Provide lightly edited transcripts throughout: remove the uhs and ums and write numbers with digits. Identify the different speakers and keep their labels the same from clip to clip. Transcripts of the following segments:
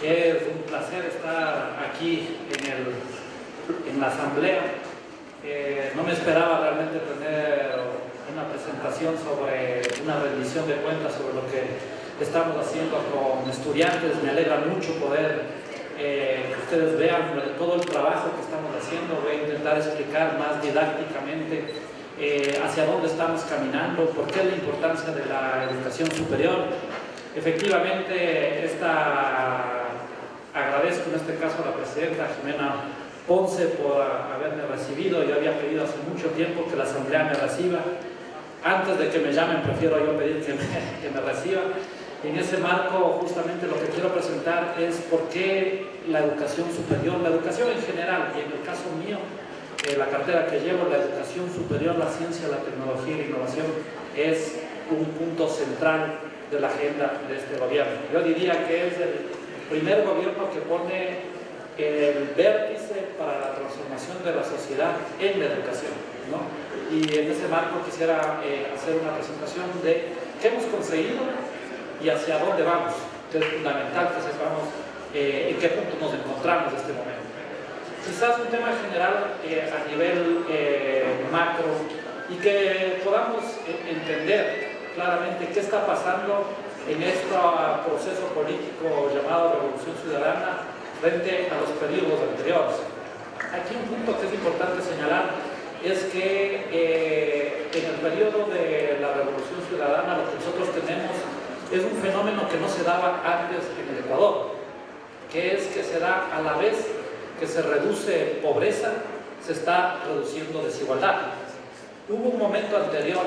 Speaker 1: Es un placer estar aquí en la asamblea. No me esperaba realmente tener una presentación sobre una rendición de cuentas sobre lo que estamos haciendo con estudiantes. Me alegra mucho poder que ustedes vean todo el trabajo que estamos haciendo. Voy a intentar explicar más didácticamente hacia dónde estamos caminando, por qué es la importancia de la educación superior. Efectivamente, agradezco en este caso a la presidenta Jimena Ponce por haberme recibido. Yo había pedido hace mucho tiempo que la asamblea me reciba. Antes de que me llamen, prefiero yo pedir que me reciban. En ese marco, justamente lo que quiero presentar es por qué la educación superior, la educación en general, y en el caso mío, la cartera que llevo, la educación superior, la ciencia, la tecnología y la innovación, es un punto central de la agenda de este gobierno. Yo diría que es el primer gobierno que pone el vértice para la transformación de la sociedad en la educación, ¿no? Y en ese marco quisiera hacer una presentación de qué hemos conseguido y hacia dónde vamos, que es fundamental que sepamos en qué punto nos encontramos en este momento. Quizás un tema general a nivel macro y que podamos entender claramente qué está pasando en este proceso político llamado Revolución Ciudadana frente a los periodos anteriores. Aquí un punto que es importante señalar es que en el periodo de la Revolución Ciudadana lo que nosotros tenemos es un fenómeno que no se daba antes en el Ecuador, que es que se da a la vez que se reduce pobreza, se está reduciendo desigualdad. Hubo un momento anterior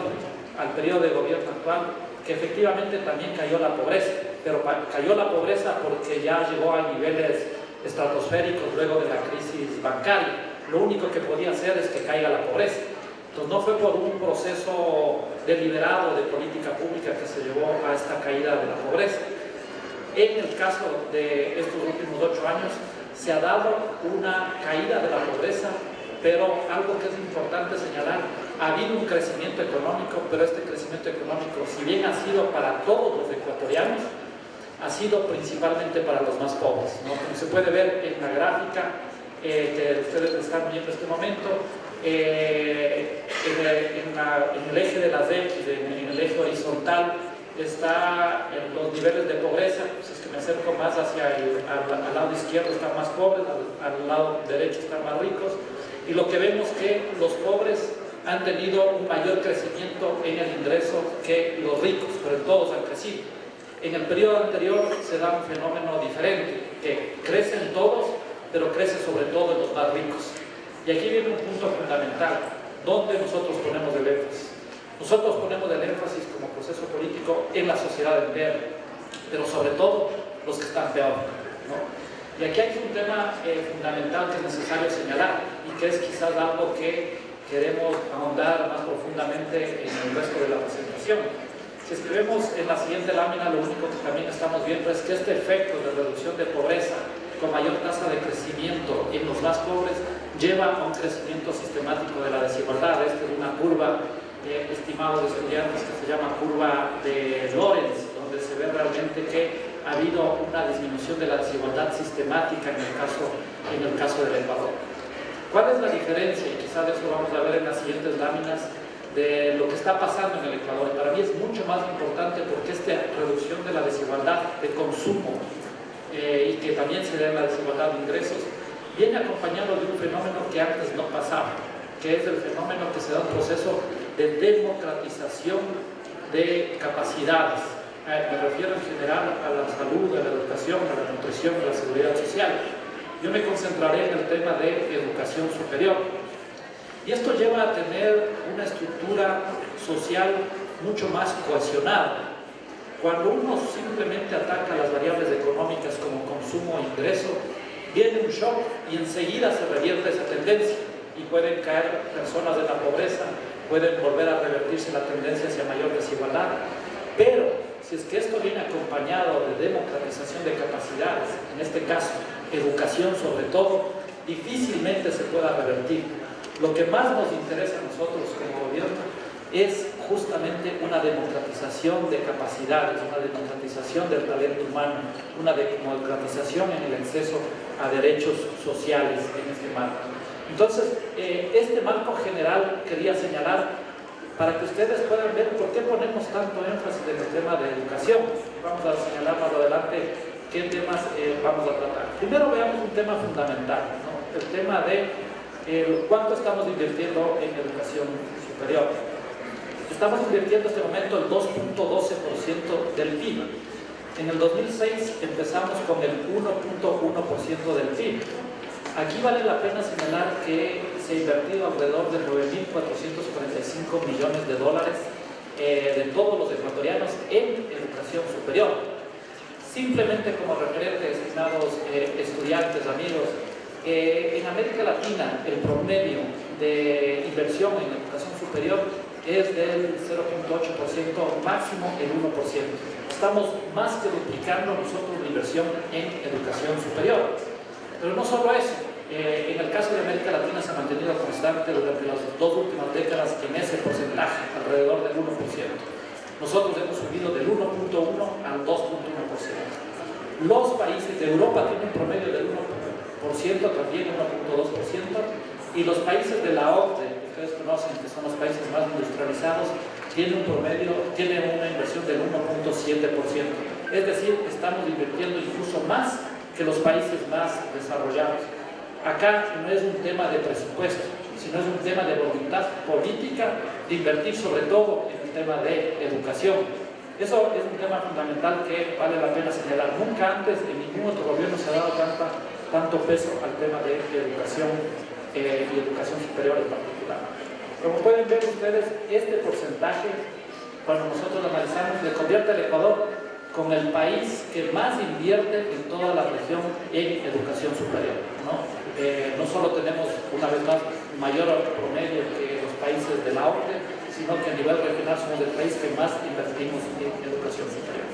Speaker 1: al periodo de gobierno actual que efectivamente también cayó la pobreza, pero cayó la pobreza porque ya llegó a niveles estratosféricos luego de la crisis bancaria. Lo único que podía hacer es que caiga la pobreza. Entonces no fue por un proceso deliberado de política pública que se llevó a esta caída de la pobreza. En el caso de estos últimos 8 años se ha dado una caída de la pobreza, pero algo que es importante señalar, ha habido un crecimiento económico, pero este crecimiento económico, si bien ha sido para todos los ecuatorianos, ha sido principalmente para los más pobres, ¿no? Como se puede ver en la gráfica que ustedes están viendo en este momento, en el eje de las X, en el eje horizontal, está en los niveles de pobreza. Si es que me acerco más hacia al lado izquierdo están más pobres, al lado derecho están más ricos, y lo que vemos es que los pobres han tenido un mayor crecimiento en el ingreso que los ricos, pero todos han crecido. En el periodo anterior se da un fenómeno diferente, que crecen todos, pero crece sobre todo en los más ricos. Y aquí viene un punto fundamental, donde nosotros ponemos el énfasis. Nosotros ponemos el énfasis como proceso político en la sociedad entera, pero sobre todo los que están peor, ¿no? Y aquí hay un tema fundamental que es necesario señalar y que es quizás algo que queremos ahondar más profundamente en el resto de la presentación. Si es que vemos en la siguiente lámina, lo único que también estamos viendo es que este efecto de reducción de pobreza con mayor tasa de crecimiento en los más pobres lleva a un crecimiento sistemático de la desigualdad. Esta es una curva estimado de estudiantes que se llama curva de Lorenz, donde se ve realmente que ha habido una disminución de la desigualdad sistemática en el caso del Ecuador. ¿Cuál es la diferencia? Y quizás eso vamos a ver en las siguientes láminas de lo que está pasando en el Ecuador. Para mí es mucho más importante porque esta reducción de la desigualdad de consumo y que también se da en la desigualdad de ingresos viene acompañado de un fenómeno que antes no pasaba, que es el fenómeno que se da un proceso de democratización de capacidades. Me refiero en general a la salud, a la educación, a la nutrición, a la seguridad social. Yo me concentraré en el tema de educación superior. Y esto lleva a tener una estructura social mucho más cohesionada. Cuando uno simplemente ataca las variables económicas como consumo e ingreso, viene un shock y enseguida se revierte esa tendencia y pueden caer personas de la pobreza, pueden volver a revertirse la tendencia hacia mayor desigualdad. Pero si es que esto viene acompañado de democratización de capacidades, en este caso educación sobre todo, difícilmente se pueda revertir. Lo que más nos interesa a nosotros como gobierno es justamente una democratización de capacidades, una democratización del talento humano, una democratización en el acceso a derechos sociales en este marco. Entonces, este marco general quería señalar para que ustedes puedan ver por qué ponemos tanto énfasis en el tema de educación. Vamos a señalar más adelante qué temas vamos a tratar. Primero veamos un tema fundamental, ¿no? El tema de cuánto estamos invirtiendo en educación superior. Estamos invirtiendo en este momento el 2.12% del PIB. En el 2006 empezamos con el 1.1% del PIB. Aquí vale la pena señalar que se ha invertido alrededor de 9.445 millones de dólares de todos los ecuatorianos en educación superior. Simplemente como referente, estimados estudiantes, amigos, en América Latina el promedio de inversión en educación superior es del 0.8%, máximo el 1%. Estamos más que duplicando nosotros la inversión en educación superior. Pero no solo eso, en el caso de América Latina se ha mantenido constante durante las 2 últimas décadas en ese porcentaje, alrededor del 1%. Nosotros hemos subido del 1.1 al 2.1%. Los países de Europa tienen un promedio del 1%, también 1.2%, y los países de la OCDE, que ustedes conocen, que son los países más industrializados, tienen una inversión del 1.7%. Es decir, estamos invirtiendo incluso más que los países más desarrollados. Acá no es un tema de presupuesto, sino es un tema de voluntad política de invertir sobre todo en el tema de educación. Eso es un tema fundamental que vale la pena señalar. Nunca antes en ningún otro gobierno se ha dado tanto peso al tema de educación y educación superior en particular. Como pueden ver ustedes, este porcentaje, cuando nosotros lo analizamos, le convierte al Ecuador con el país que más invierte en toda la región en educación superior, ¿no? No solo tenemos una vez más mayor promedio que los países de la OCDE, sino que a nivel regional somos el país que más invertimos en educación superior.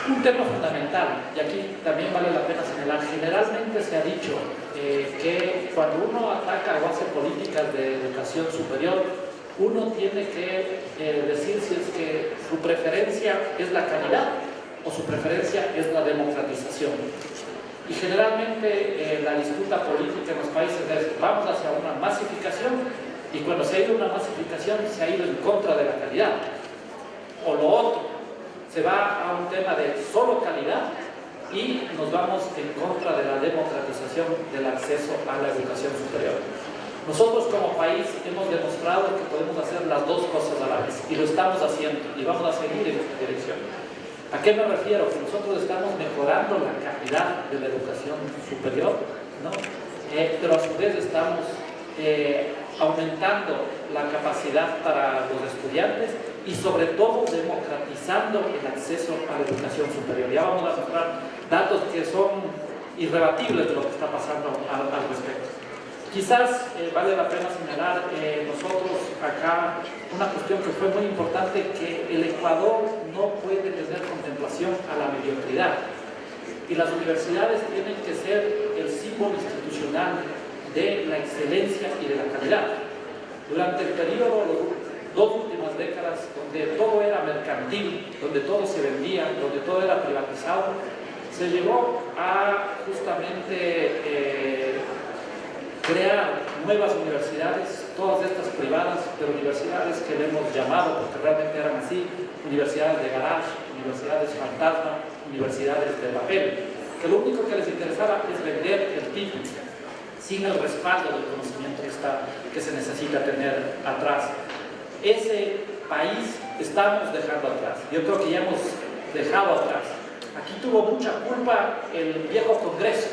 Speaker 1: Un tema fundamental, y aquí también vale la pena señalar, generalmente se ha dicho que cuando uno ataca o hace políticas de educación superior, uno tiene que decir si es que su preferencia es la calidad o su preferencia es la democratización. Y generalmente la disputa política en los países es vamos hacia una masificación, y cuando se ha ido a una masificación se ha ido en contra de la calidad. O lo otro, se va a un tema de solo calidad y nos vamos en contra de la democratización del acceso a la educación superior. Nosotros como país hemos demostrado que podemos hacer las dos cosas a la vez, y lo estamos haciendo, y vamos a seguir en esta dirección. ¿A qué me refiero? Que nosotros estamos mejorando la calidad de la educación superior, ¿no? Pero a su vez estamos aumentando la capacidad para los estudiantes y sobre todo democratizando el acceso a la educación superior. Ya vamos a mostrar datos que son irrebatibles de lo que está pasando al respecto. Quizás vale la pena señalar nosotros acá una cuestión que fue muy importante, que el Ecuador no puede tener contemplación a la mediocridad, y las universidades tienen que ser el símbolo institucional de la excelencia y de la calidad. Durante el periodo, las 2 últimas décadas, donde todo era mercantil, donde todo se vendía, donde todo era privatizado, se llegó a justamente crear nuevas universidades, todas estas privadas, pero universidades que le hemos llamado, porque realmente eran así, universidades de garage, universidades fantasma, universidades de papel, que lo único que les interesaba es vender el título, sin el respaldo del conocimiento que se necesita tener atrás. Ese país estamos dejando atrás. Yo creo que ya hemos dejado atrás. Aquí tuvo mucha culpa el viejo Congreso,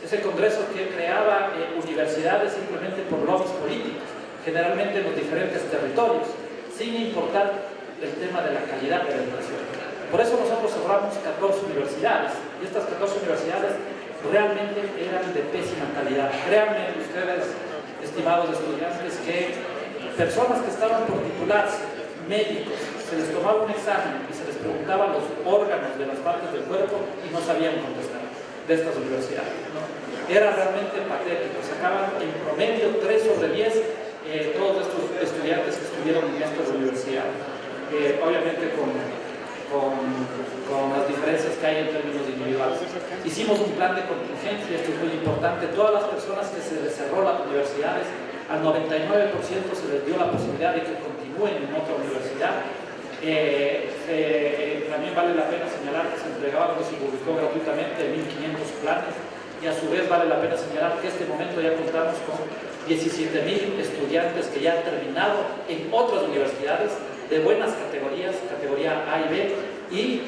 Speaker 1: ese Congreso que creaba universidades simplemente por lobbies políticos, generalmente en los diferentes territorios, sin importar el tema de la calidad de la educación. Por eso nosotros cerramos 14 universidades, y estas 14 universidades realmente eran de pésima calidad. Créanme ustedes, estimados estudiantes, que personas que estaban por titularse, médicos, se les tomaba un examen y se les preguntaba los órganos de las partes del cuerpo y no sabían contestar de estas universidades, ¿no? Era realmente patético. Sacaban en promedio 3 sobre 10 todos estos estudiantes que estuvieron en esta universidad, obviamente con las diferencias que hay en términos individuales. Hicimos un plan de contingencia, esto es muy importante. Todas las personas que se les cerró las universidades, al 99% se les dio la posibilidad de que continúen en otra universidad. También vale la pena señalar que se entregaban y se publicó gratuitamente 1.500 planes, y a su vez vale la pena señalar que en este momento ya contamos con 17.000 estudiantes que ya han terminado en otras universidades de buenas categorías, categoría A y B, y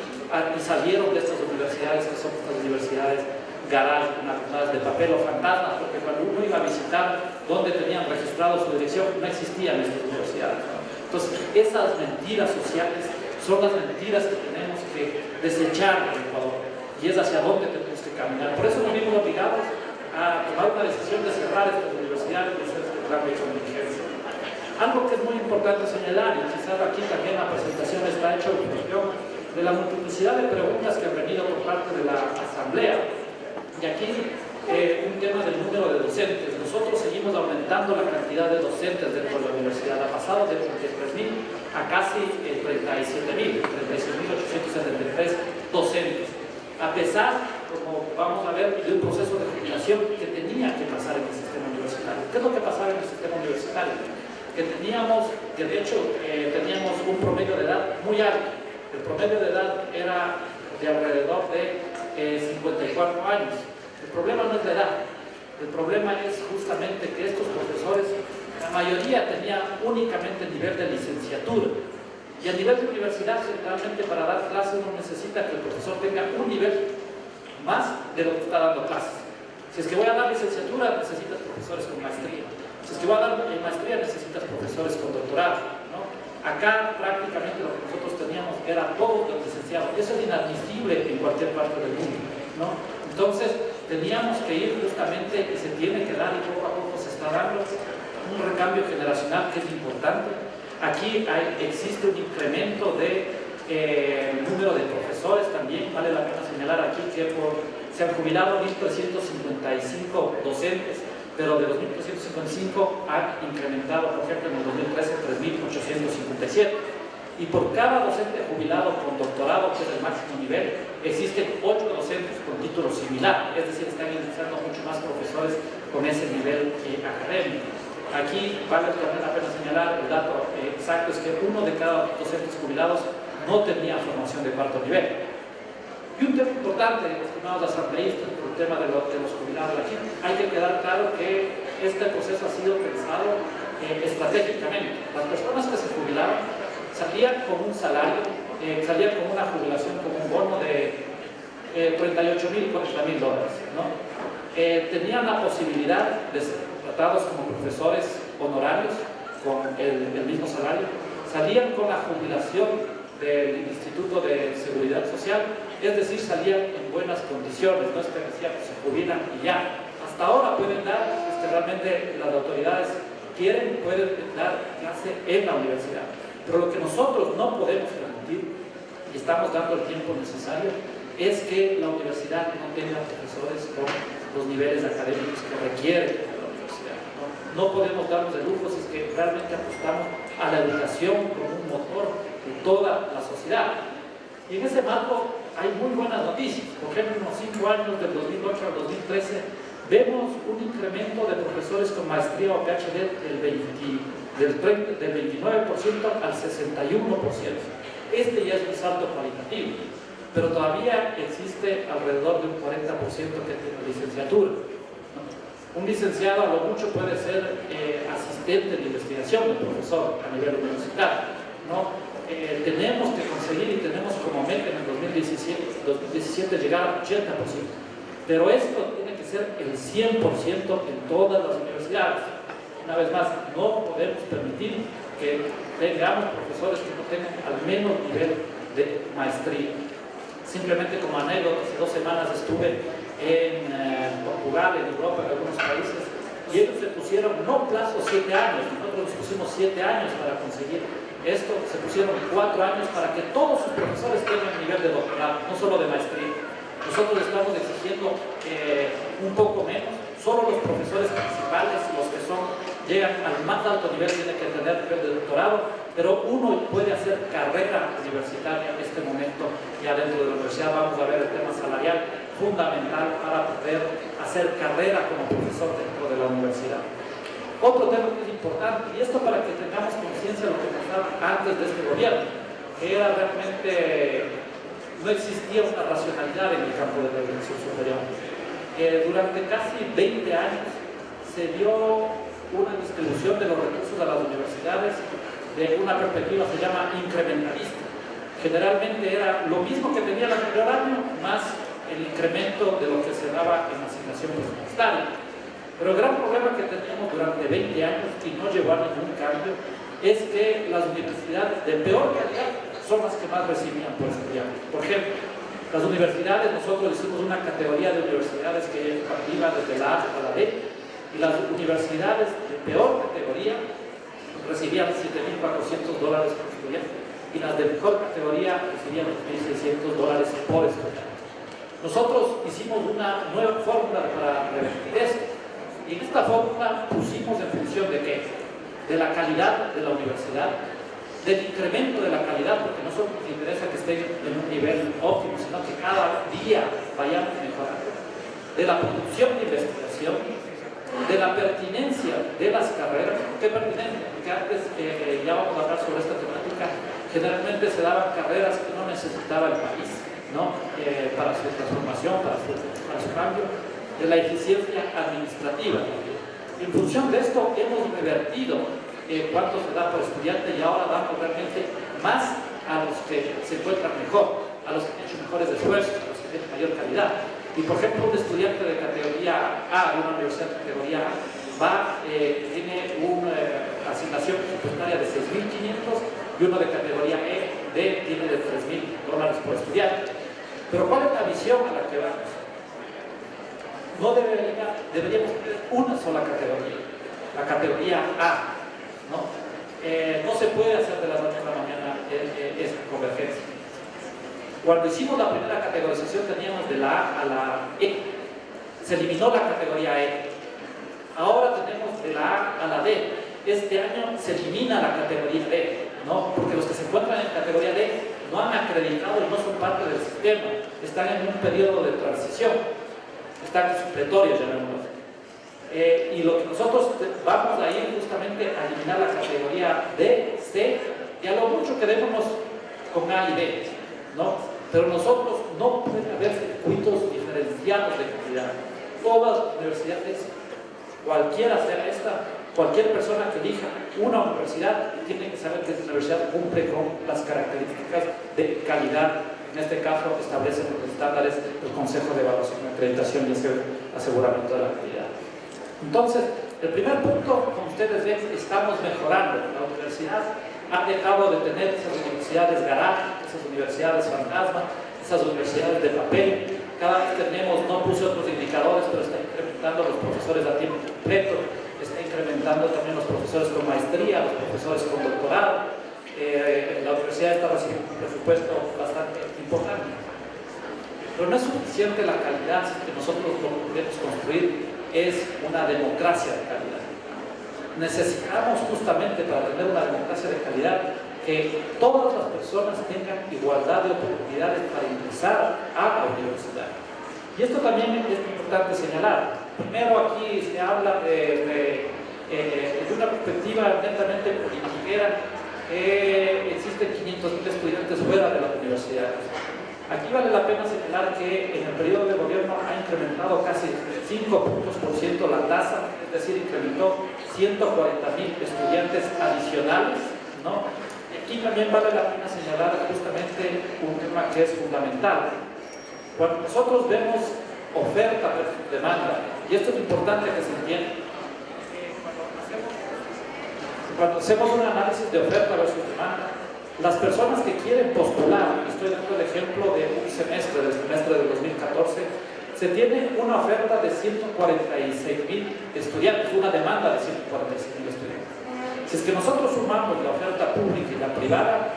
Speaker 1: salieron de estas universidades, que son estas universidades garage, unas de papel o fantasmas, porque cuando uno iba a visitar donde tenían registrado su dirección, no existían estas universidades, ¿no? Entonces, esas mentiras sociales son las mentiras que tenemos que desechar en Ecuador, y es hacia dónde tenemos que caminar. Por eso nos vimos obligados a tomar una decisión de cerrar estas universidades y hacer este plan de contingencia. Algo que es muy importante señalar, y quizás aquí también la presentación está hecha en función de la multiplicidad de preguntas que han venido por parte de la Asamblea. Y aquí un tema del número de docentes. Nosotros seguimos aumentando la cantidad de docentes dentro de la universidad. Ha pasado de 33.000 a casi 37.000, 36.873 docentes. A pesar, como vamos a ver, de un proceso de jubilación que tenía que pasar en el sistema universitario. ¿Qué es lo que pasaba en el sistema universitario? Que de hecho teníamos un promedio de edad muy alto. El promedio de edad era de alrededor de 54 años. El problema no es la edad, el problema es justamente que estos profesores, la mayoría tenía únicamente el nivel de licenciatura. Y a nivel de universidad, generalmente para dar clases uno necesita que el profesor tenga un nivel más de lo que está dando clases. Si es que voy a dar licenciatura, necesitas profesores con maestría. Si es que voy a dar maestría, necesitas profesores con doctorado, ¿no? Acá prácticamente lo que nosotros teníamos era todo de licenciado. Eso es inadmisible en cualquier parte del mundo, ¿no? Entonces teníamos que ir justamente, y se tiene que dar, y poco a poco se está dando un recambio generacional que es importante. Aquí existe un incremento de número de profesores también. Vale la pena señalar aquí que se han jubilado 1.355 docentes, pero de los 1.355 ha incrementado, por ejemplo, en el 2013, 3.857. Y por cada docente jubilado con doctorado, que es el máximo nivel, existen 8 docentes con título similar, es decir, están ingresando mucho más profesores con ese nivel académico. Aquí vale también la pena señalar, el dato exacto es que uno de cada docentes jubilados no tenía formación de cuarto nivel. Y un tema importante, estimados asambleístas, por el tema de los jubilados aquí, hay que quedar claro que este proceso ha sido pensado estratégicamente. Las personas que se jubilaron salían con un salario, salían con una jubilación, con un bono de 38.000, 40.000 dólares, ¿no? Tenían la posibilidad de ser tratados como profesores honorarios con el mismo salario, salían con la jubilación del Instituto de Seguridad Social, es decir, salían en buenas condiciones, no es que decían que se jubilan y ya. Hasta ahora pueden dar, realmente las autoridades quieren, pueden dar clase en la universidad. Pero lo que nosotros no podemos permitir, y estamos dando el tiempo necesario, es que la universidad no tenga profesores con los niveles académicos que requiere la universidad. No podemos darnos de lujo si es que realmente apostamos a la educación como un motor de toda la sociedad. Y en ese marco hay muy buenas noticias. Por ejemplo, en los 5 años del 2008 al 2013 vemos un incremento de profesores con maestría o PhD del 29% al 61%. Este ya es un salto cualitativo, pero todavía existe alrededor de un 40% que tiene licenciatura, ¿no? Un licenciado a lo mucho puede ser asistente de investigación del profesor a nivel universitario, ¿no? Tenemos que conseguir y tenemos como meta en el 2017 llegar al 80%, pero esto tiene que ser el 100% en todas las universidades. Una vez más, no podemos permitir que tengamos profesores que no tengan al menos nivel de maestría. Simplemente como anécdota, hace 2 semanas estuve en Portugal, en Europa, en algunos países, y ellos se pusieron, no plazo 7 años, nosotros nos pusimos 7 años para conseguir esto, se pusieron 4 años para que todos sus profesores tengan nivel de doctorado, no solo de maestría. Nosotros estamos exigiendo un poco menos, solo los profesores principales, los que son llegan al más alto nivel, tienen que tener nivel de doctorado, pero uno puede hacer carrera universitaria en este momento. Ya dentro de la universidad vamos a ver el tema salarial fundamental para poder hacer carrera como profesor dentro de la universidad. Otro tema que es importante, y esto para que tengamos conciencia de lo que pasaba antes de este gobierno, que era realmente, no existía una racionalidad en el campo de la educación superior. Durante casi 20 años se dio una distribución de los recursos a las universidades de una perspectiva que se llama incrementalista. Generalmente era lo mismo que tenía el anterior año, más el incremento de lo que se daba en asignación presupuestaria. Pero el gran problema que teníamos durante 20 años, y no llevó a ningún cambio, es que las universidades de peor calidad son las que más recibían por estudiantes. Por ejemplo, las universidades, nosotros hicimos una categoría de universidades que iba desde la A hasta la D, y las universidades de peor categoría recibían $7.400 por estudiante, y las de mejor categoría recibían $2.600 por estudiante. Nosotros hicimos una nueva fórmula para revertir esto, y en esta fórmula pusimos en función de ¿qué? De la calidad de la universidad, del incremento de la calidad, porque no solo nos interesa que estén en un nivel óptimo, sino que cada día vayamos mejorando, de la producción de investigación, de la pertinencia de las carreras. ¿Qué pertinencia? Porque antes, ya vamos a hablar sobre esta temática, generalmente se daban carreras que no necesitaba el país, ¿no? Para su transformación, para su cambio, de la eficiencia administrativa. En función de esto hemos revertido cuánto se da por estudiante, y ahora damos realmente más a los que se encuentran mejor, a los que han hecho mejores esfuerzos, a los que tienen mayor calidad. Y por ejemplo, un estudiante de categoría A, de una universidad de categoría A, tiene una asignación presupuestaria de $6.500, y uno de categoría D tiene de $3.000 por estudiante. Pero ¿cuál es la visión a la que vamos? No deberíamos tener una sola categoría, la categoría A, ¿no? No se puede hacer de la noche a la mañana esta convergencia. Cuando hicimos la primera categorización teníamos de la A a la E, se eliminó la categoría E. Ahora tenemos de la A a la D. Este año se elimina la categoría D, ¿no? Porque los que se encuentran en categoría D no han acreditado y no son parte del sistema, están en un periodo de transición, están supletorios, llamémoslo. Y lo que nosotros vamos a ir justamente a eliminar la categoría D, C, y a lo mucho quedémonos con A y B, ¿no? Pero nosotros no puede haber circuitos diferenciados de calidad. Todas las universidades, cualquiera sea esta, cualquier persona que elija una universidad tiene que saber que esta universidad cumple con las características de calidad. En este caso establecen los estándares del Consejo de Evaluación, Acreditación y Aseguramiento de la Calidad. Entonces, el primer punto, como ustedes ven, estamos mejorando. La universidad ha dejado de tener esas universidades garage, esas universidades fantasma, esas universidades de papel. Cada vez tenemos, no puse otros indicadores, pero está incrementando los profesores a tiempo completo, está incrementando también los profesores con maestría, los profesores con doctorado. La universidad está recibiendo un presupuesto bastante importante. Pero no es suficiente la calidad, si que nosotros lo podemos construir es una democracia de calidad. Necesitamos justamente para tener una democracia de calidad que todas las personas tengan igualdad de oportunidades para ingresar a la universidad. Y esto también es importante señalar. Primero, aquí se habla de una perspectiva netamente politiquera, que existen 500.000 estudiantes fuera de las universidades. Aquí vale la pena señalar que en el periodo de gobierno ha incrementado casi 5 puntos por ciento la tasa, es decir, incrementó 140.000 estudiantes adicionales, ¿no? Y aquí también vale la pena señalar justamente un tema que es fundamental. Cuando nosotros vemos oferta versus demanda, y esto es importante que se entienda, cuando hacemos un análisis de oferta versus demanda, las personas que quieren postular, estoy dando el ejemplo de un semestre, del semestre del 2014, se tiene una oferta de 146.000 estudiantes, una demanda de 146.000 estudiantes. Si es que nosotros sumamos la oferta pública y la privada,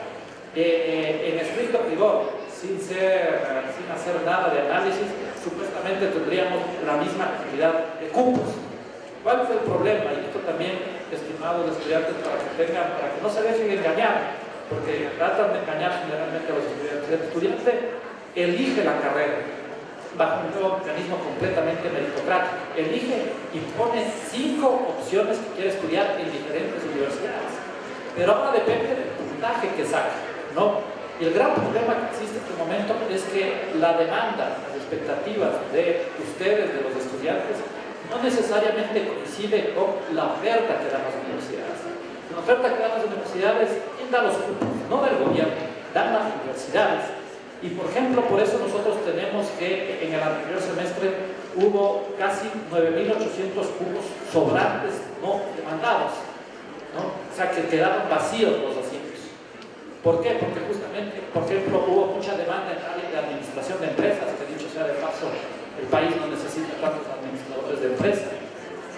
Speaker 1: en estricto rigor, sin hacer nada de análisis, supuestamente tendríamos la misma cantidad de cupos. ¿Cuál es el problema? Y esto también estimados estudiantes, para que no se dejen engañar, porque tratan de engañar generalmente a los estudiantes. El estudiante elige la carrera bajo un nuevo mecanismo completamente meritocrático. Elige y pone 5 opciones que quiere estudiar en diferentes universidades. Pero ahora depende del puntaje que saca, ¿no? Y el gran problema que existe en este momento es que la demanda, las expectativas de ustedes, de los estudiantes, no necesariamente coincide con la oferta que dan las universidades. La oferta que dan las universidades, ¿quién da los cupos? No del gobierno, dan las universidades. Y por ejemplo, por eso nosotros tenemos que en el anterior semestre hubo casi 9.800 cupos sobrantes no demandados, ¿no? O sea, que quedaron vacíos los asientos. ¿Por qué? Porque justamente, por ejemplo, hubo mucha demanda en el área de administración de empresas, que dicho sea de paso, el país no necesita tantos administradores de empresas,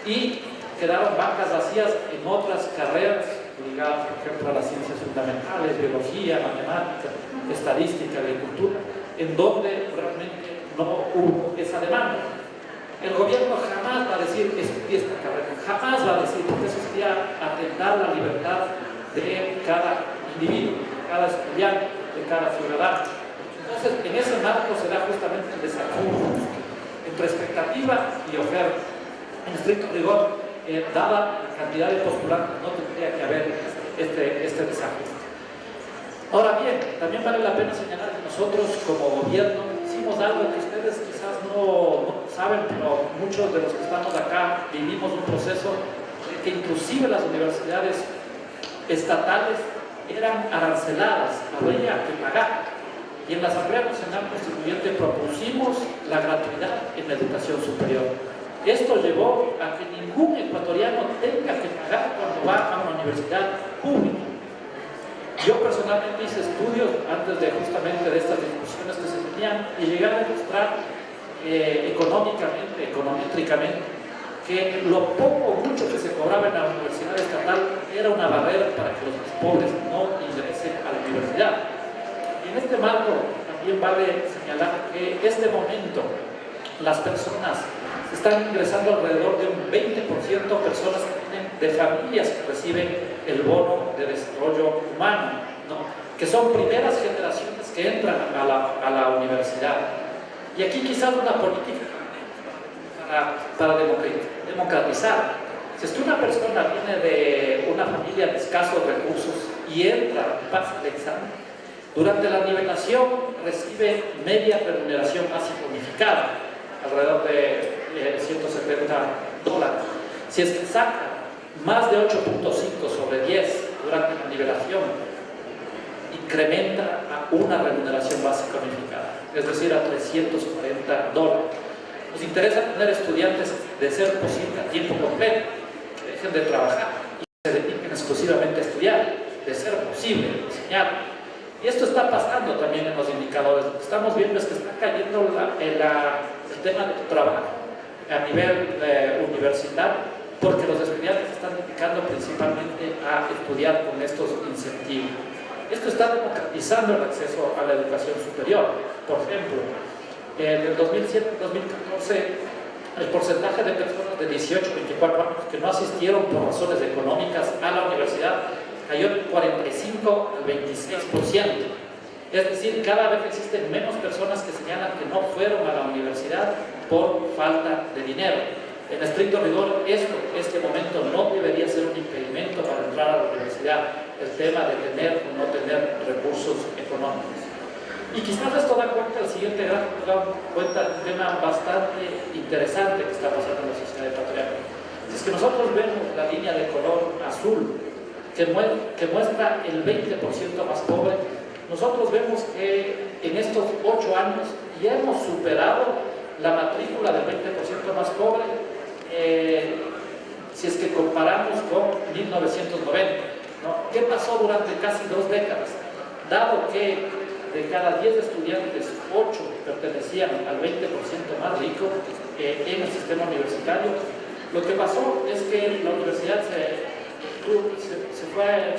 Speaker 1: y quedaron bancas vacías en otras carreras ligadas, por ejemplo, a las ciencias fundamentales, biología, matemática, estadística, agricultura, en donde realmente no hubo esa demanda. El gobierno jamás va a decir estudie esta carrera, jamás va a decir, porque eso sería atentar la libertad de cada individuo, de cada estudiante, de cada ciudadano. Entonces, en ese marco se da justamente el desafío entre expectativa y oferta. En estricto rigor, dada la cantidad de postulantes, no tendría que haber este desafío. Ahora bien, también vale la pena señalar que nosotros como gobierno hicimos algo que ustedes quizás no saben, pero muchos de los que estamos acá vivimos un proceso de que inclusive las universidades estatales eran aranceladas, habría que pagar. Y en la Asamblea Nacional Constituyente propusimos la gratuidad en la educación superior. Esto llevó a que ningún ecuatoriano tenga que pagar cuando va a una universidad pública. Yo personalmente hice estudios antes de justamente de estas discusiones que se tenían y llegué a demostrar econométricamente, que lo poco o mucho que se cobraba en la universidad estatal era una barrera para que los más pobres no ingresen a la universidad. Y en este marco también vale señalar que en este momento las personas están ingresando alrededor de un 20% personas que vienen de familias que reciben el bono de desarrollo humano, ¿no? Que son primeras generaciones que entran a la universidad. Y aquí quizás una política para democratizar. Si es que una persona viene de una familia de escasos recursos y entra y pasa el examen, durante la nivelación recibe media remuneración básica unificada, alrededor de $170. Si es que saca más de 8.5 sobre 10 durante la nivelación, incrementa a una remuneración básica unificada, es decir, a $340. Nos interesa tener estudiantes, de ser posible, a tiempo completo, que dejen de trabajar y se dediquen exclusivamente a estudiar, de ser posible, enseñar. Y esto está pasando también en los indicadores. Lo que estamos viendo es que está cayendo el tema de trabajo a nivel universitario, porque los estudiantes están dedicando principalmente a estudiar con estos incentivos. Esto está democratizando el acceso a la educación superior. Por ejemplo, en el 2007-2014, el porcentaje de personas de 18 a 24 años que no asistieron por razones económicas a la universidad cayó de 45 al 26%. Es decir, cada vez existen menos personas que señalan que no fueron a la universidad por falta de dinero. En estricto rigor, este momento no debería ser un impedimento para entrar a la universidad, el tema de tener o no tener recursos económicos. Y quizás esto da cuenta, el siguiente gráfico da cuenta de un tema bastante interesante que está pasando en la sociedad ecuatoriana. Si es que nosotros vemos la línea de color azul, que muestra el 20% más pobre, nosotros vemos que en estos 8 años ya hemos superado la matrícula del 20% más pobre, si es que comparamos con 1990, ¿no? ¿Qué pasó durante casi 2 décadas? Dado que de cada 10 estudiantes, 8 pertenecían al 20% más rico en el sistema universitario, lo que pasó es que la universidad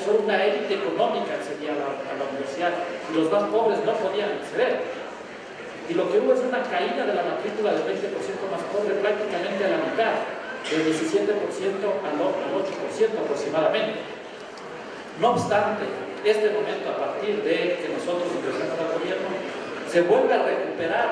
Speaker 1: fue una élite económica que accedía a la universidad y los más pobres no podían acceder. Y lo que hubo es una caída de la matrícula del 20% más pobre prácticamente a la mitad. del 17% al 8% aproximadamente. No obstante, este momento, a partir de que nosotros ingresamos al gobierno, se vuelve a recuperar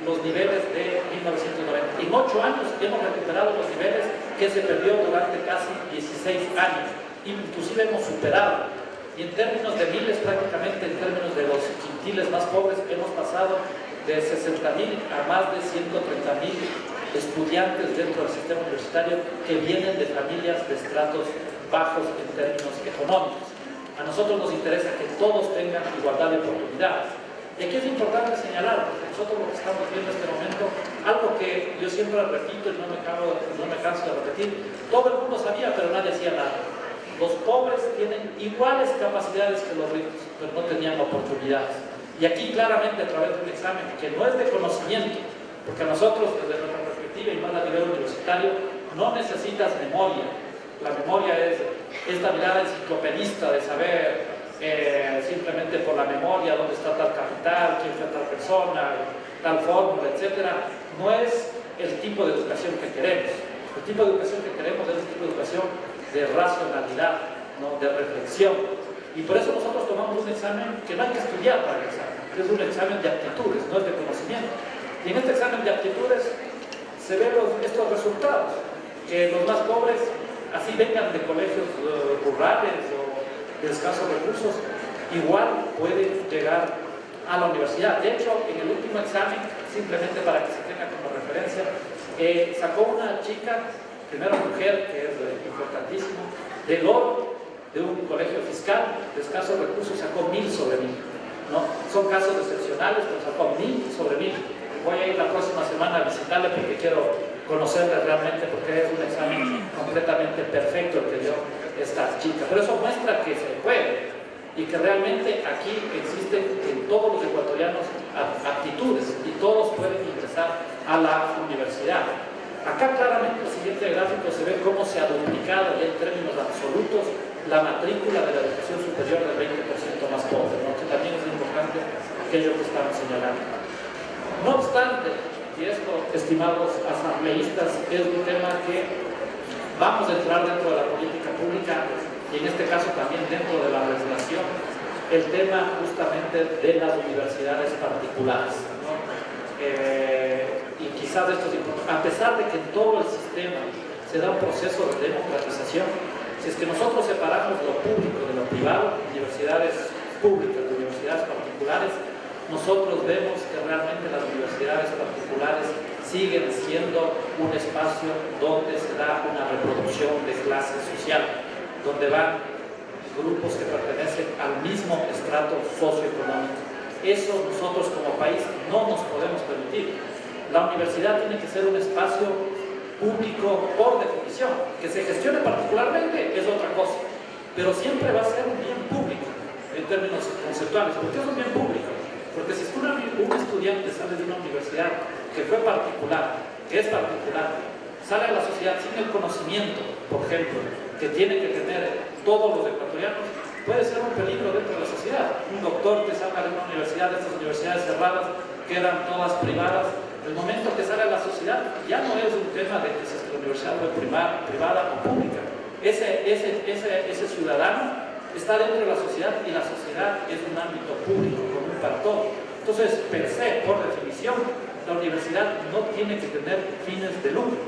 Speaker 1: los niveles de 1990. En 8 años hemos recuperado los niveles que se perdió durante casi 16 años. Inclusive hemos superado. Y en términos de miles, prácticamente en términos de los quintiles más pobres, hemos pasado de 60.000 a más de 130.000 estudiantes dentro del sistema universitario que vienen de familias de estratos bajos en términos económicos. A nosotros nos interesa que todos tengan igualdad de oportunidades. Y aquí es importante señalar, porque nosotros lo que estamos viendo en este momento, algo que yo siempre repito y no me canso de repetir, todo el mundo sabía, pero nadie hacía nada. Los pobres tienen iguales capacidades que los ricos, pero no tenían oportunidades. Y aquí claramente a través de un examen que no es de conocimiento, porque a nosotros desde nuestra perspectiva y más a nivel universitario, no necesitas memoria. La memoria es esta mirada enciclopedista de saber simplemente por la memoria dónde está tal capital, quién fue tal persona, tal fórmula, etc. No es el tipo de educación que queremos. El tipo de educación que queremos es el tipo de educación de racionalidad, ¿no? De reflexión. Y por eso nosotros tomamos un examen que no hay que estudiar para el examen, que es un examen de aptitudes, no es de conocimiento. Y en este examen de aptitudes se ven estos resultados, que los más pobres, así vengan de colegios rurales o de escasos recursos, igual pueden llegar a la universidad. De hecho, en el último examen, simplemente para que se tenga como referencia, sacó una chica, primero mujer, que es importantísimo, del oro, de un colegio fiscal de escasos recursos, sacó 1000 sobre 1000, ¿no? Son casos excepcionales, pero sacó 1000 sobre 1000. Voy a ir la próxima semana a visitarle porque quiero conocerle realmente, porque es un examen completamente perfecto el que dio esta chica. Pero eso muestra que se puede y que realmente aquí existen en todos los ecuatorianos aptitudes y todos pueden ingresar a la universidad. Acá claramente en el siguiente gráfico se ve cómo se ha duplicado ya en términos absolutos la matrícula de la educación superior del 20% más pobre, ¿no? Que también es importante aquello que estamos señalando. No obstante, y esto, estimados asambleístas, es un tema que vamos a entrar dentro de la política pública y en este caso también dentro de la regulación, el tema justamente de las universidades particulares, ¿no? Y quizás esto es importante, a pesar de que en todo el sistema se da un proceso de democratización, si es que nosotros separamos lo público de lo privado, universidades públicas de universidades particulares, nosotros vemos que realmente las universidades particulares siguen siendo un espacio donde se da una reproducción de clase social, donde van grupos que pertenecen al mismo estrato socioeconómico. Eso nosotros como país no nos podemos permitir. La universidad tiene que ser un espacio público por definición. Que se gestione particularmente es otra cosa, pero siempre va a ser un bien público en términos conceptuales. ¿Por qué es un bien público? Porque si un estudiante sale de una universidad que fue particular, que es particular, sale a la sociedad sin el conocimiento, por ejemplo, que tienen que tener todos los ecuatorianos, puede ser un peligro dentro de la sociedad. Un doctor que salga de una universidad, de estas universidades cerradas, que eran todas privadas, el momento que sale a la sociedad ya no es un tema de que si la universidad fue privada o pública. Ese ciudadano está dentro de la sociedad y la sociedad es un ámbito público común para todos. Entonces, per se, por definición, la universidad no tiene que tener fines de lucro.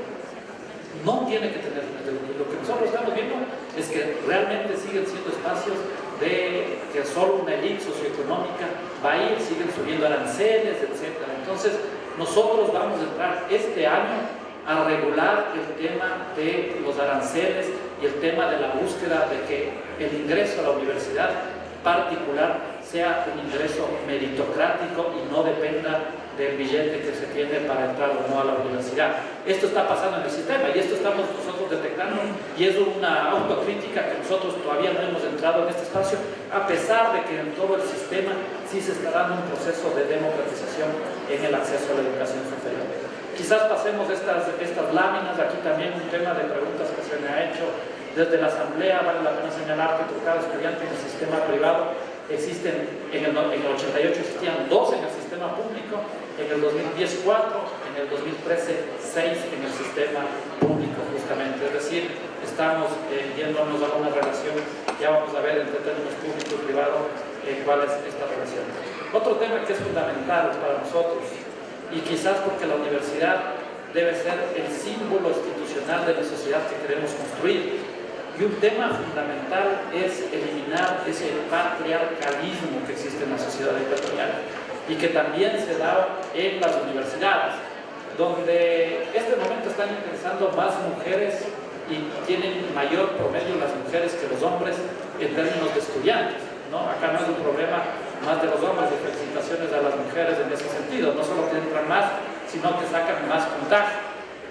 Speaker 1: No tiene que tener fines de lucro. Lo que nosotros estamos viendo es que realmente siguen siendo espacios de que solo una élite socioeconómica va a ir, siguen subiendo aranceles, etc. Entonces, nosotros vamos a entrar este año a regular el tema de los aranceles y el tema de la búsqueda de que el ingreso a la universidad particular sea un ingreso meritocrático y no dependa del billete que se tiene para entrar o no a la universidad. Esto está pasando en el sistema y esto estamos nosotros detectando y es una autocrítica que nosotros todavía no hemos entrado en este espacio, a pesar de que en todo el sistema sí se está dando un proceso de democratización en el acceso a la educación superior. Quizás pasemos estas láminas, aquí también un tema de preguntas que se me ha hecho desde la asamblea. Vale la pena señalar que por cada estudiante en el sistema privado existen, en el 88 existían 2 en el sistema público, en el 2010 4, en el 2013 6 en el sistema público justamente, es decir, estamos yéndonos a una relación, ya vamos a ver entre términos público y privado cuál es esta relación. Otro tema que es fundamental para nosotros, y quizás porque la universidad debe ser el símbolo institucional de la sociedad que queremos construir, y un tema fundamental es eliminar ese patriarcalismo que existe en la sociedad ecuatoriana y que también se da en las universidades, donde en este momento están ingresando más mujeres y tienen mayor promedio las mujeres que los hombres en términos de estudiantes, ¿no? Acá no es un problema más de los hombres, de felicitaciones a las mujeres en ese sentido, no solo que entran más, sino que sacan más puntaje.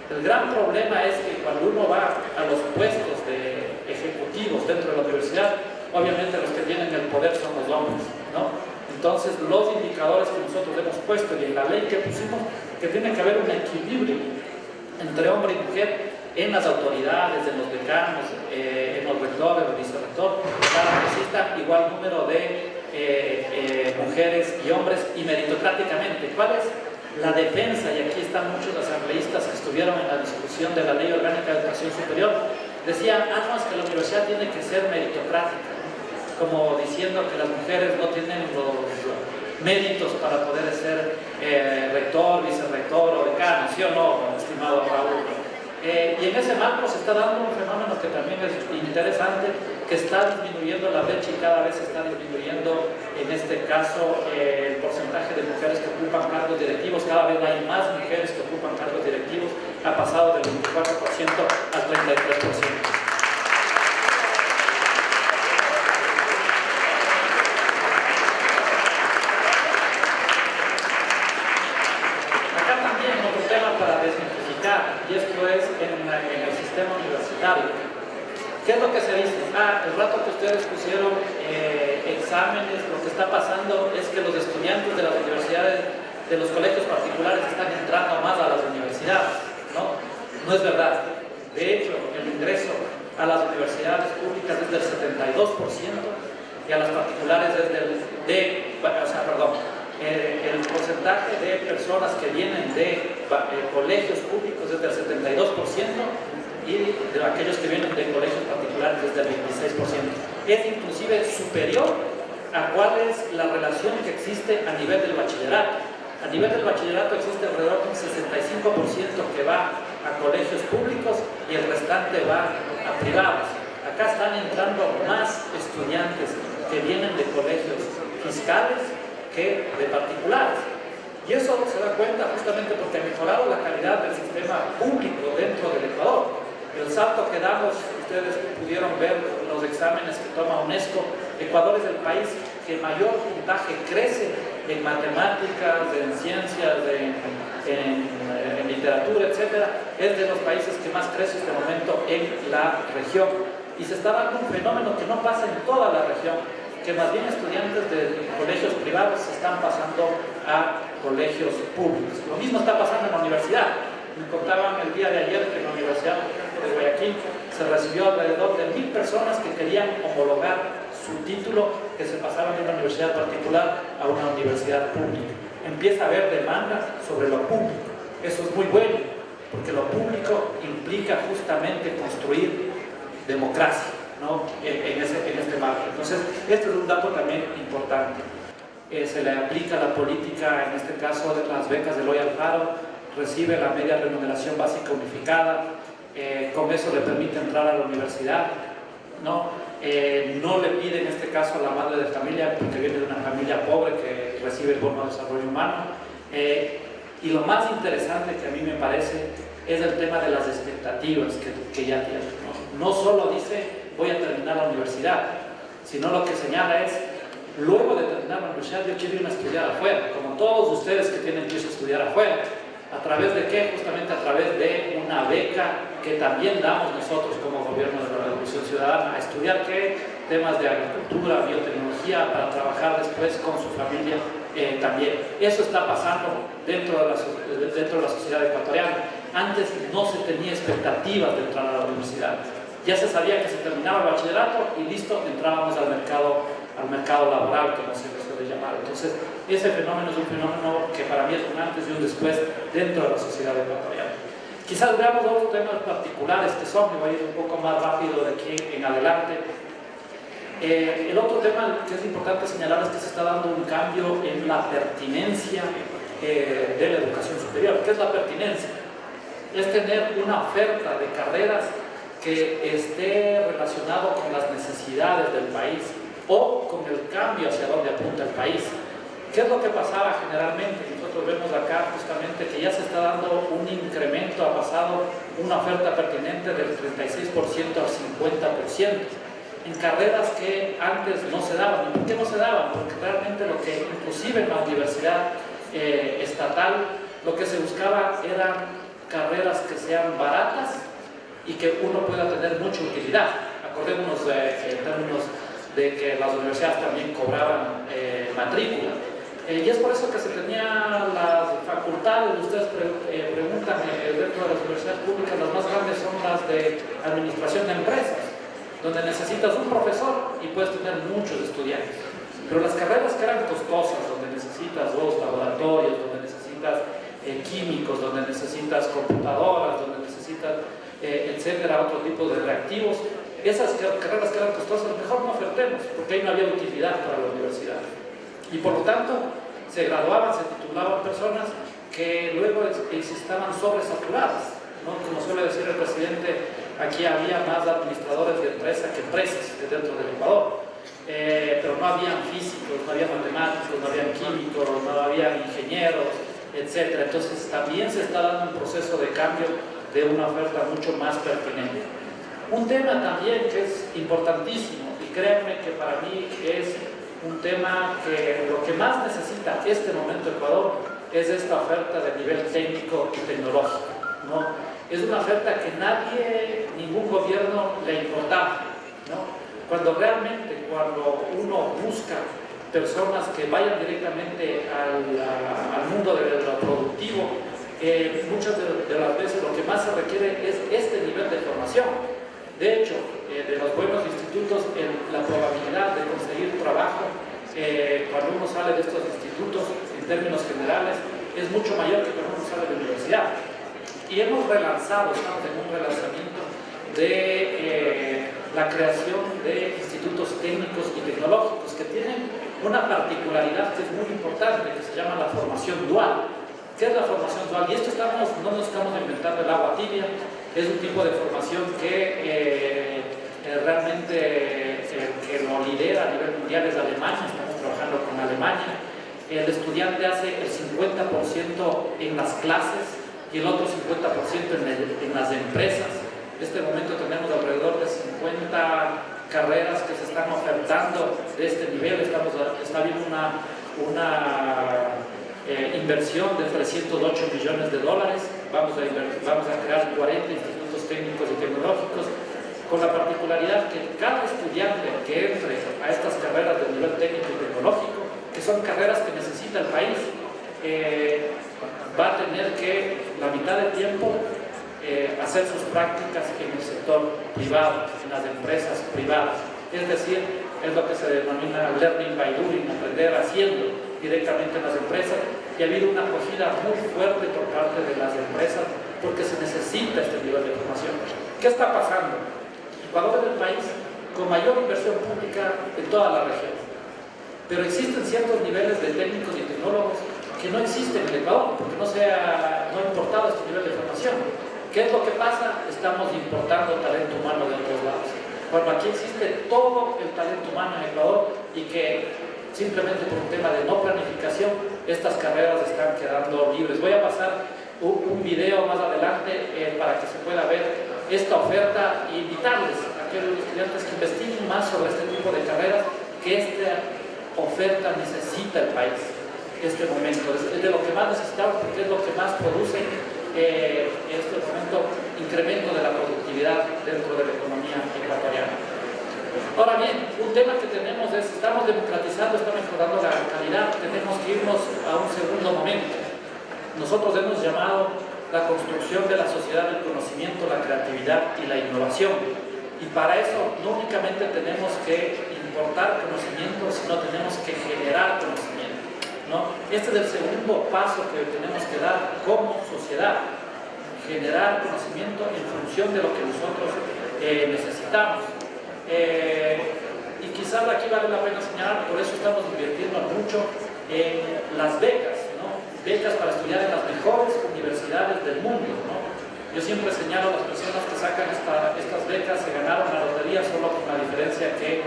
Speaker 1: El gran problema es que cuando uno va a los puestos de ejecutivos dentro de la universidad, obviamente los que tienen el poder son los hombres, ¿no? Entonces los indicadores que nosotros hemos puesto y en la ley que pusimos, que tiene que haber un equilibrio entre hombre y mujer en las autoridades, en los decanos, en los rectores, el vicerrector, para que exista igual número de mujeres y hombres y meritocráticamente. ¿Cuál es la defensa? Y aquí están muchos asambleístas que estuvieron en la discusión de la Ley Orgánica de Educación Superior. Decían, no, es que la universidad tiene que ser meritocrática, como diciendo que las mujeres no tienen los méritos para poder ser rector, vicerrector o decano, ¿sí o no, estimado Raúl? Y en ese marco se está dando un fenómeno que también es interesante, que está disminuyendo la brecha y cada vez se está disminuyendo, en este caso, el porcentaje de mujeres que ocupan cargos directivos. Cada vez hay más mujeres que ocupan cargos directivos, ha pasado del 24% al 33%. Y esto es en el sistema universitario. ¿Qué es lo que se dice? El rato que ustedes pusieron exámenes, lo que está pasando es que los estudiantes de las universidades, de los colegios particulares, están entrando más a las universidades, ¿no? No es verdad. De hecho, el ingreso a las universidades públicas es del 72% y a las particulares es el porcentaje de personas que vienen de colegios públicos es del 72% y de aquellos que vienen de colegios particulares es del 26%. Es inclusive superior a cuál es la relación que existe a nivel del bachillerato. A nivel del bachillerato existe alrededor de un 65% que va a colegios públicos y el restante va a privados. Acá están entrando más estudiantes que vienen de colegios fiscales que de particulares. Y eso se da cuenta justamente porque ha mejorado la calidad del sistema público dentro del Ecuador. El salto que damos, ustedes pudieron ver los exámenes que toma UNESCO, Ecuador es el país que mayor puntaje crece en matemáticas, en ciencias, en literatura, etc. Es de los países que más crece en este momento en la región. Y se está dando un fenómeno que no pasa en toda la región, que más bien estudiantes de colegios privados se están pasando a colegios públicos. Lo mismo está pasando en la universidad. Me contaban el día de ayer que en la Universidad de Guayaquil se recibió alrededor de 1000 personas que querían homologar su título, que se pasaban de una universidad particular a una universidad pública. Empieza a haber demanda sobre lo público. Eso es muy bueno, porque lo público implica justamente construir democracia, ¿no? en este marco. Entonces, este es un dato también importante. Se le aplica la política, en este caso de las becas de Eloy Alfaro, recibe la media remuneración básica unificada, con eso le permite entrar a la universidad, ¿no? No le pide en este caso a la madre de familia, porque viene de una familia pobre que recibe el bono de desarrollo humano. Y lo más interesante que a mí me parece es el tema de las expectativas que ya tiene, ¿no? No solo dice voy a terminar la universidad, sino lo que señala es luego de terminar la universidad yo quiero irme a estudiar afuera, como todos ustedes que tienen que irse a estudiar afuera. ¿A través de qué? Justamente a través de una beca que también damos nosotros como gobierno de la Revolución Ciudadana, a estudiar qué temas de agricultura, biotecnología, para trabajar después con su familia también. Eso está pasando dentro de la sociedad ecuatoriana. Antes no se tenía expectativas de entrar a la universidad. Ya se sabía que se terminaba el bachillerato y listo, entrábamos al mercado al mercado laboral, como se le suele llamar. Entonces, ese fenómeno es un fenómeno que para mí es un antes y un después dentro de la sociedad ecuatoriana. Quizás veamos otros temas particulares que son, me voy a ir un poco más rápido de aquí en adelante. El otro tema que es importante señalar es que se está dando un cambio en la pertinencia de la educación superior. ¿Qué es la pertinencia? Es tener una oferta de carreras que esté relacionado con las necesidades del país o con el cambio hacia donde apunta el país. ¿Qué es lo que pasaba generalmente? Nosotros vemos acá justamente que ya se está dando un incremento, ha pasado una oferta pertinente del 36% al 50%, en carreras que antes no se daban. ¿Y por qué no se daban? Porque realmente lo que, inclusive en la universidad estatal, lo que se buscaba eran carreras que sean baratas y que uno pueda tener mucha utilidad. Acordémonos en términos de que las universidades también cobraban matrícula. Y es por eso que se tenía las facultades, ustedes preguntan, dentro de las universidades públicas, las más grandes son las de administración de empresas, donde necesitas un profesor y puedes tener muchos estudiantes. Pero las carreras que eran costosas, donde necesitas dos laboratorios, donde necesitas químicos, donde necesitas computadoras, donde necesitas, etcétera, otro tipo de reactivos, esas carreras que eran costosas, mejor no ofertemos, porque ahí no había utilidad para la universidad. Y por lo tanto, se graduaban, se titulaban personas que luego estaban sobresaturadas, ¿no? Como suele decir el presidente, aquí había más administradores de empresas que empresas dentro del Ecuador. Pero no habían físicos, no había matemáticos, no había químicos, no había ingenieros, etc. Entonces también se está dando un proceso de cambio de una oferta mucho más pertinente. Un tema también que es importantísimo, y créanme que para mí es un tema que lo que más necesita este momento Ecuador es esta oferta de nivel técnico y tecnológico, ¿no? Es una oferta que ningún gobierno le importaba, ¿no? Cuando uno busca personas que vayan directamente al mundo de lo productivo, muchas de las veces lo que más se requiere es este nivel de formación. De hecho, de los buenos institutos, la probabilidad de conseguir trabajo cuando uno sale de estos institutos, en términos generales, es mucho mayor que cuando uno sale de la universidad. Y estamos en un relanzamiento de la creación de institutos técnicos y tecnológicos que tienen una particularidad que es muy importante, que se llama la formación dual. ¿Qué es la formación dual? Y esto no nos estamos inventando el agua tibia, es un tipo de formación que realmente que lo lidera a nivel mundial es Alemania, estamos trabajando con Alemania. El estudiante hace el 50% en las clases y el otro 50% en las empresas. En este momento tenemos alrededor de 50 carreras que se están ofertando de este nivel. Está habiendo una inversión de $308 millones. Vamos a crear 40 institutos técnicos y tecnológicos, con la particularidad que cada estudiante que entre a estas carreras de nivel técnico y tecnológico, que son carreras que necesita el país, va a tener que la mitad del tiempo hacer sus prácticas en el sector privado, en las empresas privadas. Es decir, es lo que se denomina learning by doing, aprender haciendo directamente en las empresas, y ha habido una acogida muy fuerte por parte de las empresas porque se necesita este nivel de formación. ¿Qué está pasando? Ecuador es el país con mayor inversión pública en toda la región, pero existen ciertos niveles de técnicos y tecnólogos que no existen en el Ecuador porque no ha importado este nivel de formación. ¿Qué es lo que pasa? Estamos importando talento humano de otros lados, cuando aquí existe todo el talento humano en Ecuador y que simplemente por un tema de no planificación estas carreras están quedando libres. Voy a pasar un video más adelante para que se pueda ver esta oferta e invitarles a aquellos estudiantes que investiguen más sobre este tipo de carreras que esta oferta necesita el país en este momento. Es de lo que más necesitamos porque es lo que más produce en este momento incremento de la productividad dentro de la economía ecuatoriana. Ahora bien, un tema que tenemos es, estamos democratizando, está mejorando la calidad, tenemos que irnos a un segundo momento. Nosotros hemos llamado la construcción de la sociedad del conocimiento, la creatividad y la innovación. Y para eso no únicamente tenemos que importar conocimiento, sino tenemos que generar conocimiento, ¿no? Este es el segundo paso que tenemos que dar como sociedad, generar conocimiento en función de lo que nosotros necesitamos. Y quizás aquí vale la pena señalar, por eso estamos invirtiendo mucho en las becas, ¿no? Becas para estudiar en las mejores universidades del mundo, ¿no? Yo siempre señalo a las personas que sacan estas becas, se ganaron la lotería solo con la diferencia que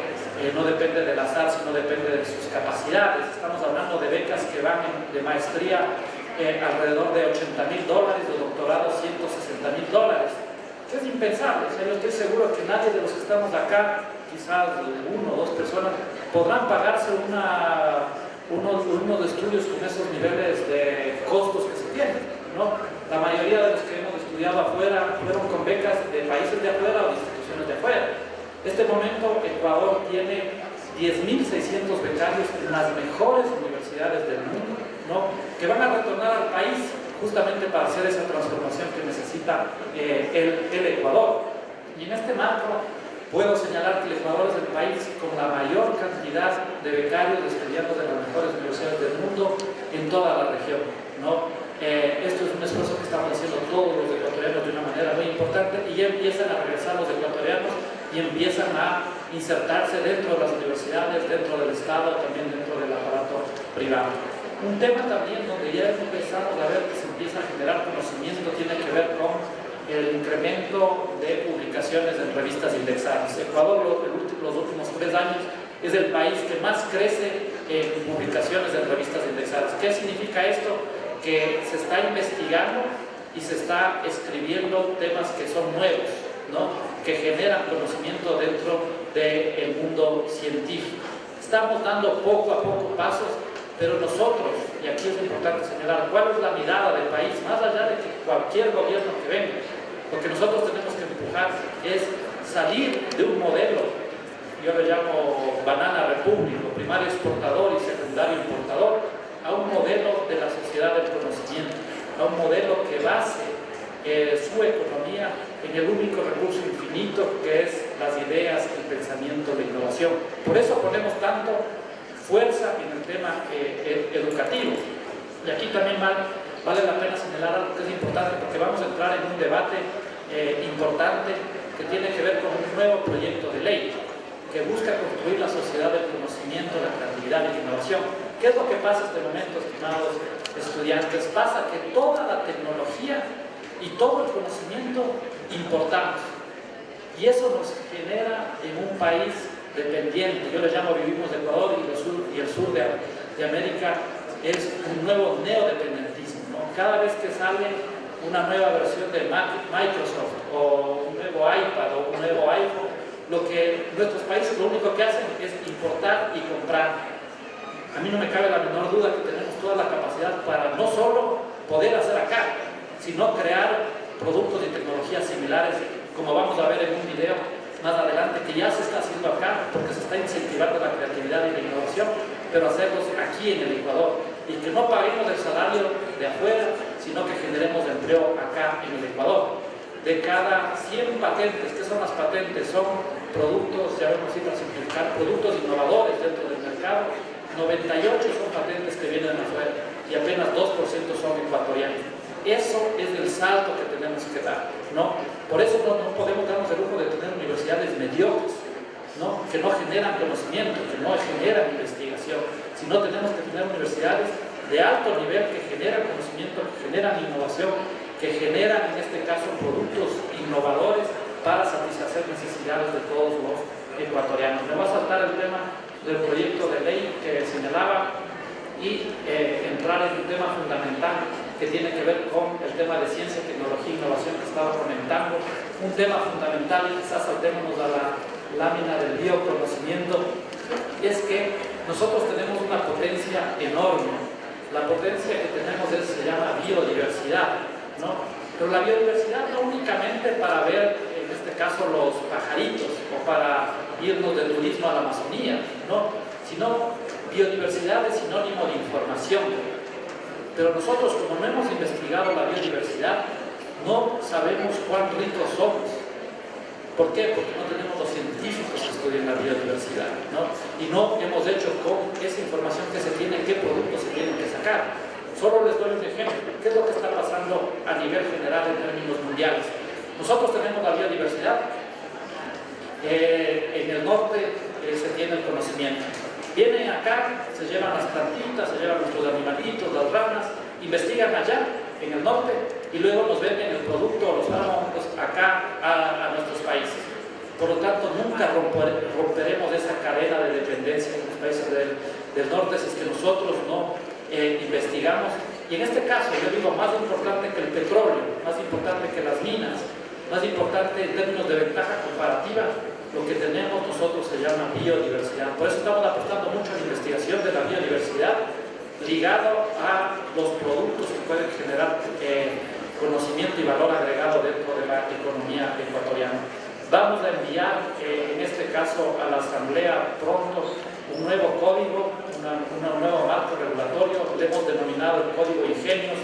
Speaker 1: no depende del azar, sino depende de sus capacidades. Estamos hablando de becas que van de maestría alrededor de $80.000, de doctorado $160.000, que es impensable. O sea, yo estoy seguro que nadie de los que estamos acá, quizás uno o dos personas, podrán pagarse unos estudios con esos niveles de costos que se tienen, ¿no? La mayoría de los que hemos estudiado afuera fueron con becas de países de afuera o de instituciones de afuera. En este momento Ecuador tiene 10.600 becarios en las mejores universidades del mundo, ¿no? Que van a retornar al país justamente para hacer esa transformación que necesita el Ecuador. Y en este marco puedo señalar que el Ecuador es el país con la mayor cantidad de becarios de estudiantes de las mejores universidades del mundo en toda la región, ¿no? Esto es un esfuerzo que estamos haciendo todos los ecuatorianos de una manera muy importante, y ya empiezan a regresar los ecuatorianos y empiezan a insertarse dentro de las universidades, dentro del Estado, también dentro del aparato privado. Un tema también donde ya empezamos a ver que se empieza a generar conocimiento tiene que ver con el incremento de publicaciones en revistas indexadas. Ecuador los últimos 3 años es el país que más crece en publicaciones en revistas indexadas. ¿Qué significa esto? Que se está investigando y se está escribiendo temas que son nuevos, ¿no? Que generan conocimiento dentro del mundo científico. Estamos dando poco a poco pasos, pero nosotros, y aquí es importante señalar cuál es la mirada del país, más allá de que cualquier gobierno que venga, lo que nosotros tenemos que empujar es salir de un modelo, yo le llamo banana repúblico, primario exportador y secundario importador, a un modelo de la sociedad del conocimiento, a un modelo que base su economía en el único recurso infinito que es las ideas, el pensamiento, la innovación. Por eso ponemos tanto fuerza en el tema educativo. Y aquí también vale la pena señalar algo que es importante, porque vamos a entrar en un debate importante que tiene que ver con un nuevo proyecto de ley que busca construir la sociedad del conocimiento, la creatividad y la innovación. ¿Qué es lo que pasa en este momento, estimados estudiantes? Pasa que toda la tecnología y todo el conocimiento importamos, y eso nos genera en un país dependiente. Yo le llamo, vivimos de Ecuador y el sur de América es un nuevo neodependentismo, ¿no? Cada vez que sale una nueva versión de Microsoft o un nuevo iPad o un nuevo iPhone, lo que nuestros países lo único que hacen es importar y comprar. A mí no me cabe la menor duda que tenemos toda la capacidad para no solo poder hacer acá, sino crear productos y tecnologías similares, como vamos a ver en un video más adelante, que ya se está haciendo acá, porque se está incentivando la creatividad y la innovación, pero hacerlos aquí en el Ecuador, y que no paguemos el salario de afuera, sino que generemos empleo acá en el Ecuador. De cada 100 patentes, ¿qué son las patentes? Son productos, ya vemos así para simplificar, productos innovadores dentro del mercado. 98 son patentes que vienen de afuera y apenas 2% son ecuatorianos. Eso es el salto que tenemos que dar, ¿no? Por eso no podemos darnos el lujo de tener universidades mediocres, ¿no? Que no generan conocimiento, que no generan investigación, sino tenemos que tener universidades de alto nivel que generan conocimiento, que generan innovación, que generan en este caso productos innovadores para satisfacer necesidades de todos los ecuatorianos. Me va a saltar el tema del proyecto de ley que señalaba y entrar en un tema fundamental que tiene que ver con el tema de ciencia, tecnología e innovación que estaba comentando. Un tema fundamental, y quizás saltémonos a la lámina del bioconocimiento, es que nosotros tenemos una potencia enorme. La potencia que tenemos se llama biodiversidad, ¿no? Pero la biodiversidad no únicamente para ver, en este caso, los pajaritos o para irnos de turismo a la Amazonía, ¿no? Sino biodiversidad es sinónimo de información. Pero nosotros, como no hemos investigado la biodiversidad, no sabemos cuán ricos somos. ¿Por qué? Porque no tenemos los científicos que estudian la biodiversidad, ¿no? Y no hemos hecho con esa información que se tiene, qué productos se tienen que sacar. Solo les doy un ejemplo. ¿Qué es lo que está pasando a nivel general en términos mundiales? Nosotros tenemos la biodiversidad. En el norte se tiene el conocimiento. Vienen acá, se llevan las plantitas, se llevan nuestros animalitos, las ranas, investigan allá, en el norte, y luego nos venden el producto, los fármacos, acá a nuestros países. Por lo tanto, nunca romperemos esa cadena de dependencia en los países del norte si es que nosotros no investigamos. Y en este caso, yo digo, más importante que el petróleo, más importante que las minas, más importante en términos de ventaja comparativa, lo que tenemos nosotros se llama biodiversidad. Por eso estamos apostando mucho a la investigación de la biodiversidad ligado a los productos que pueden generar conocimiento y valor agregado dentro de la economía ecuatoriana. Vamos a enviar, en este caso, a la Asamblea pronto un nuevo código, un nuevo marco regulatorio. Le hemos denominado el Código Ingenios,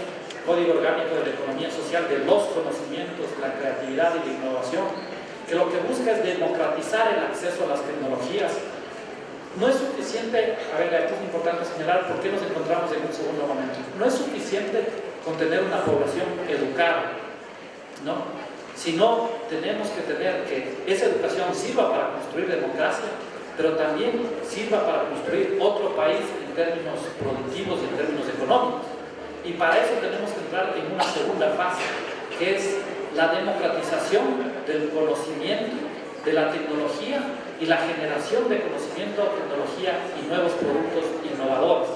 Speaker 1: Código Orgánico de la Economía Social de los Conocimientos, la Creatividad y la Innovación, que lo que busca es democratizar el acceso a las tecnologías. No es suficiente, a ver, aquí es importante señalar por qué nos encontramos en un segundo momento. No es suficiente con tener una población educada, ¿no? Sino tenemos que tener que esa educación sirva para construir democracia, pero también sirva para construir otro país en términos productivos y en términos económicos. Y para eso tenemos que entrar en una segunda fase, que es la democratización del conocimiento, de la tecnología y la generación de conocimiento, tecnología y nuevos productos innovadores.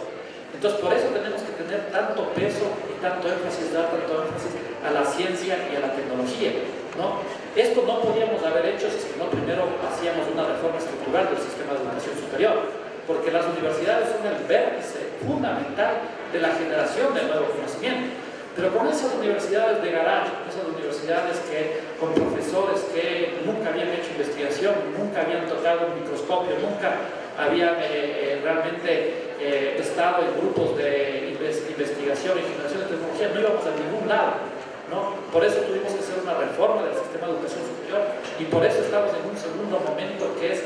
Speaker 1: Entonces, por eso tenemos que tener tanto peso y tanto énfasis, dar tanto énfasis a la ciencia y a la tecnología, ¿no? Esto no podíamos haber hecho si no primero hacíamos una reforma estructural del sistema de educación superior, porque las universidades son el vértice fundamental de la generación del nuevo conocimiento. Pero con esas universidades de garage, esas universidades con profesores que nunca habían hecho investigación, nunca habían tocado un microscopio, nunca habían realmente estado en grupos de investigación y generación de tecnología, no íbamos a ningún lado, ¿no? Por eso tuvimos que hacer una reforma del sistema de educación superior y por eso estamos en un segundo momento que es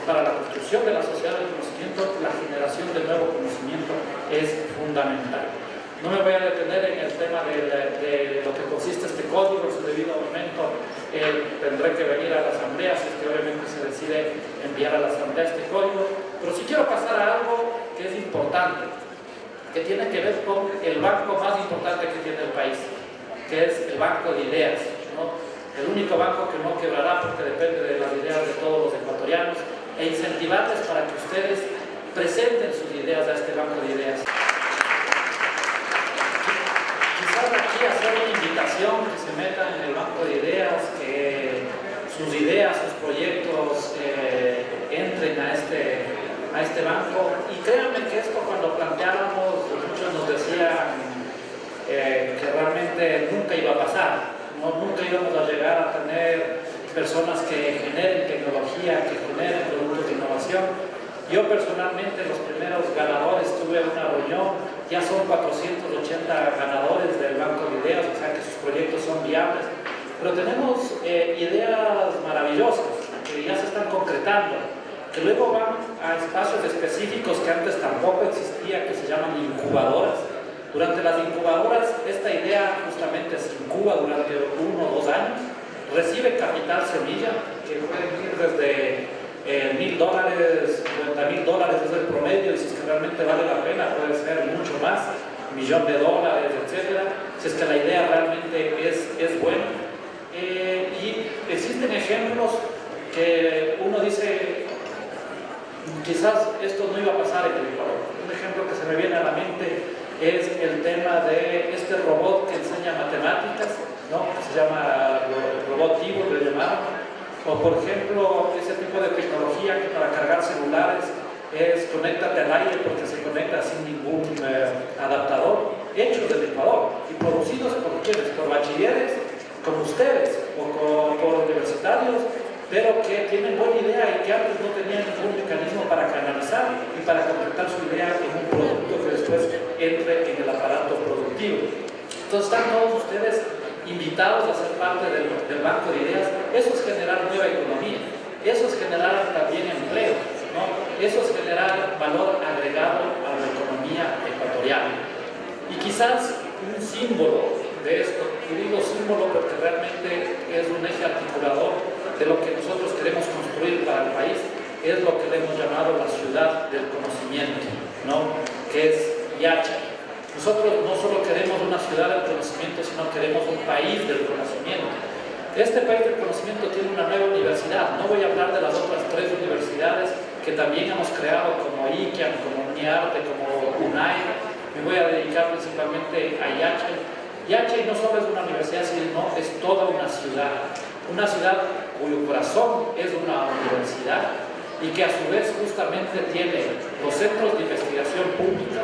Speaker 1: para la construcción de la sociedad del conocimiento, la generación de nuevo conocimiento es fundamental. No me voy a detener en el tema de lo que consiste este código. En su debido momento tendré que venir a la asamblea, si es que obviamente se decide enviar a la asamblea este código. Pero sí quiero pasar a algo que es importante, que tiene que ver con el banco más importante que tiene el país, que es el banco de ideas, ¿no? El único banco que no quebrará porque depende de las ideas de todos los ecuatorianos, e incentivarles para que ustedes presenten sus ideas a este banco de ideas. Aquí hacer una invitación que se metan en el banco de ideas, que sus ideas, sus proyectos entren a este banco. Y créanme que esto cuando planteábamos, muchos nos decían que realmente nunca iba a pasar, ¿no? Nunca íbamos a llegar a tener personas que generen tecnología, que generen productos de innovación. Yo personalmente, los primeros ganadores, tuve una reunión, ya son 480 ganadores del banco de ideas, o sea que sus proyectos son viables, pero tenemos ideas maravillosas que ya se están concretando, que luego van a espacios específicos que antes tampoco existía, que se llaman incubadoras. Durante las incubadoras, esta idea justamente se incuba durante 1 o 2 años, recibe capital semilla, que puede ir desde $1,000, $50,000 es el promedio, y si es que realmente vale la pena puede ser mucho más, $1,000,000, etc. Si es que la idea realmente es buena. Y existen ejemplos que uno dice, quizás esto no iba a pasar en el Ecuador. Un ejemplo que se me viene a la mente es el tema de este robot que enseña matemáticas, ¿no? Que se llama robot Tivo, lo llamaron. O por ejemplo, ese tipo de tecnología que para cargar celulares es conéctate al aire porque se conecta sin ningún adaptador, hechos del Ecuador y producidos por quienes, por bachilleres como ustedes o por universitarios, pero que tienen buena idea y que antes no tenían ningún mecanismo para canalizar y para convertir su idea en un producto que después entre en el aparato productivo. Entonces están todos ustedes invitados invitados a ser parte del banco de ideas. Eso es generar nueva economía, eso es generar también empleo, ¿no? Eso es generar valor agregado a la economía ecuatoriana. Y quizás un símbolo de esto, y digo símbolo porque realmente es un eje articulador de lo que nosotros queremos construir para el país, es lo que le hemos llamado la ciudad del conocimiento, ¿no? Que es Yachay. Nosotros no solo queremos una ciudad del conocimiento, sino queremos un país del conocimiento. Este país del conocimiento tiene una nueva universidad. No voy a hablar de las otras 3 universidades que también hemos creado, como ICANN, como UNIARTE, como UNAI. Me voy a dedicar principalmente a Yachay. Yachay no solo es una universidad, sino es toda una ciudad cuyo corazón es una universidad y que a su vez justamente tiene los centros de investigación públicas,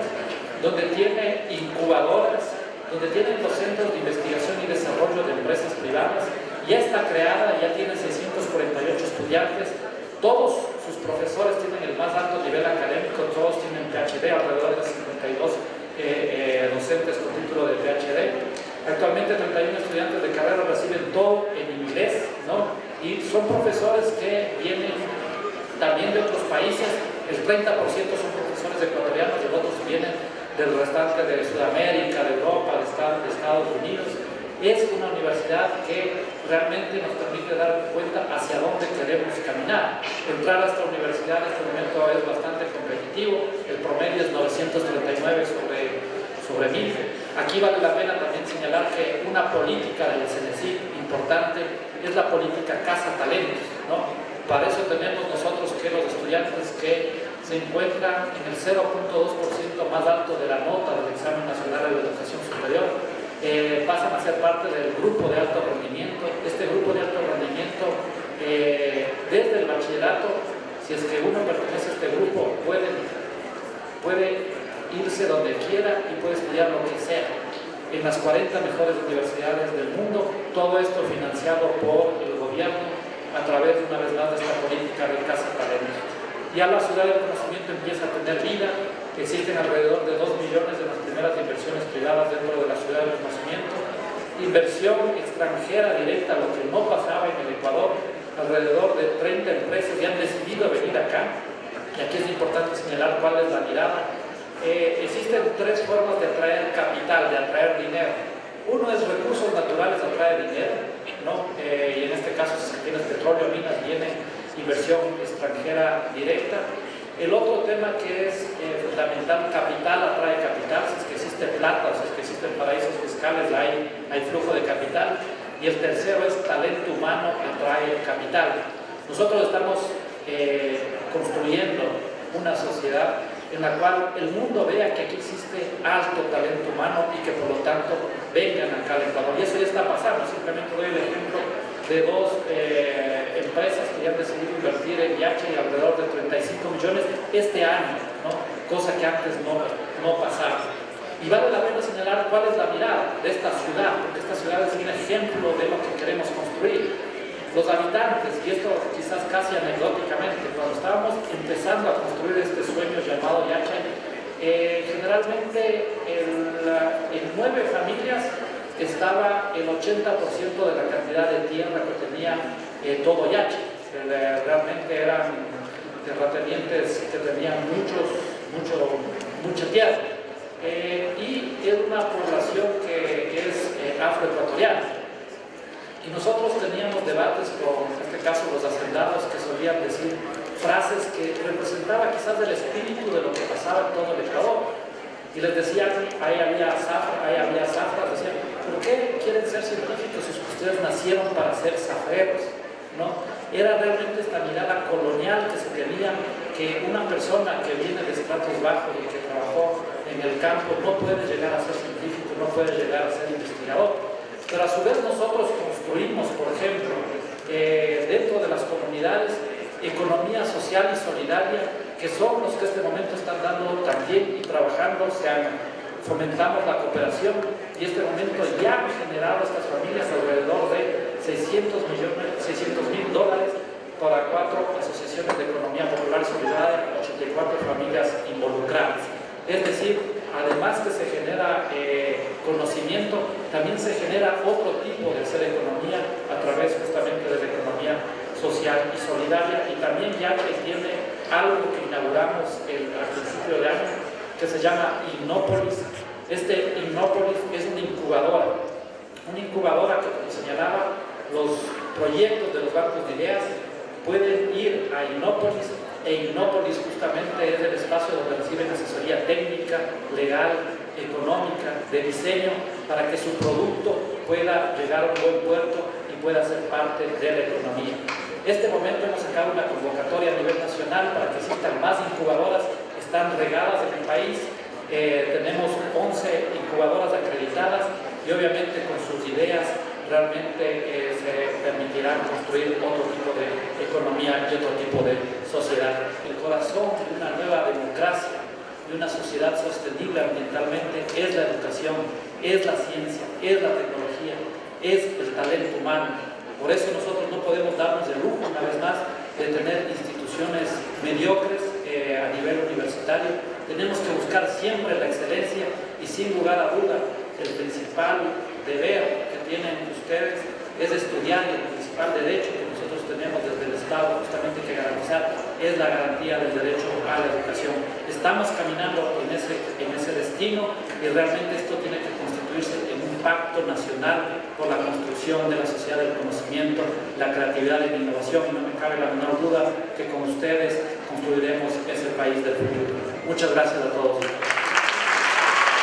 Speaker 1: donde tiene incubadoras, donde tienen los centros de investigación y desarrollo de empresas privadas. Ya está creada, ya tiene 648 estudiantes, todos sus profesores tienen el más alto nivel académico, todos tienen PhD, alrededor de 52 docentes con título de PhD. Actualmente 31 estudiantes de carrera reciben todo en inglés, ¿no? Y son profesores que vienen también de otros países. El 30% son profesores ecuatorianos y los otros vienen del restante de Sudamérica, de Europa, de Estados Unidos. Es una universidad que realmente nos permite dar cuenta hacia dónde queremos caminar. Entrar a esta universidad en este momento es bastante competitivo, el promedio es 939 sobre 1000. Aquí vale la pena también señalar que una política del CNESID importante es la política Casa Talentos, ¿no? Para eso tenemos nosotros que los estudiantes que se encuentran en el 0.2% más alto de la nota del Examen Nacional de Educación Superior, pasan a ser parte del grupo de alto rendimiento. Este grupo de alto rendimiento, desde el bachillerato, si es que uno pertenece a este grupo, puede irse donde quiera y puede estudiar lo que sea en las 40 mejores universidades del mundo, todo esto financiado por el gobierno a través, una vez más, de esta política de Casa Talentos. Ya la ciudad del conocimiento empieza a tener vida, existen alrededor de 2 millones de las primeras inversiones privadas dentro de la ciudad del conocimiento, inversión extranjera directa, lo que no pasaba en el Ecuador, alrededor de 30 empresas ya han decidido venir acá, y aquí es importante señalar cuál es la mirada. Existen 3 formas de atraer capital, de atraer dinero. Uno es recursos naturales, atrae dinero, ¿no? Y en este caso, si tienes petróleo, minas, viene inversión extranjera directa. El otro tema que es fundamental, capital atrae capital. Si es que existe plata, o si es que existen paraísos fiscales, hay flujo de capital. Y el tercero es talento humano atrae capital. Nosotros estamos construyendo una sociedad en la cual el mundo vea que aquí existe alto talento humano y que por lo tanto vengan acá al Ecuador. Y eso ya está pasando. Simplemente doy el ejemplo de 2 empresas que ya han decidido invertir en Yachay alrededor de 35 millones este año, ¿no? Cosa que antes no pasaba. Y vale la pena señalar cuál es la mirada de esta ciudad, porque esta ciudad es un ejemplo de lo que queremos construir. Los habitantes, y esto quizás casi anecdóticamente, cuando estábamos empezando a construir este sueño llamado Yachay, generalmente en 9 familias estaba el 80% de la cantidad de tierra que tenía todo Yachay. Realmente eran terratenientes que tenían mucha tierra. Y es una población que es afroecuatoriana. Y nosotros teníamos debates con, en este caso, los hacendados, que solían decir frases que representaban quizás el espíritu de lo que pasaba en todo el Ecuador. Y les decían, ahí había zafras, decían, ¿por qué quieren ser científicos si ustedes nacieron para ser zafreros? ¿No? Era realmente esta mirada colonial que se tenía, que una persona que viene de estratos bajos y que trabajó en el campo no puede llegar a ser científico, no puede llegar a ser investigador. Pero a su vez nosotros construimos, por ejemplo, dentro de las comunidades, economía social y solidaria, que son los que en este momento están dando también y trabajando, fomentamos la cooperación, y en este momento ya han generado estas familias alrededor de $600.000 para 4 asociaciones de economía popular y solidaria, 84 familias involucradas. Es decir, además que se genera conocimiento, también se genera otro tipo de hacer economía a través justamente de la economía social y solidaria. Y también ya que tiene algo que inauguramos al principio de año, que se llama Innópolis. Este Innópolis es una incubadora que, como señalaba, los proyectos de los bancos de ideas pueden ir a Innópolis, e Innópolis justamente es el espacio donde reciben asesoría técnica, legal, económica, de diseño, para que su producto pueda llegar a un buen puerto y pueda ser parte de la economía. En este momento hemos sacado una convocatoria a nivel nacional para que existan más incubadoras, están regadas en el país. Tenemos 11 incubadoras acreditadas y obviamente con sus ideas realmente se permitirán construir otro tipo de economía y otro tipo de sociedad. El corazón de una nueva democracia, de una sociedad sostenible ambientalmente, es la educación, es la ciencia, es la tecnología, es el talento humano. Por eso nosotros no podemos darnos el lujo, una vez más, de tener instituciones mediocres a nivel universitario. Tenemos que buscar siempre la excelencia y, sin lugar a duda, el principal deber que tienen ustedes es estudiar, y el principal derecho que nosotros tenemos desde el Estado justamente que garantizar es la garantía del derecho a la educación. Estamos caminando en ese destino y realmente esto tiene que constituirse en un pacto nacional por la construcción de la sociedad del conocimiento, la creatividad y la innovación, y no me cabe la menor duda que con ustedes construiremos ese país del futuro. Muchas gracias a todos.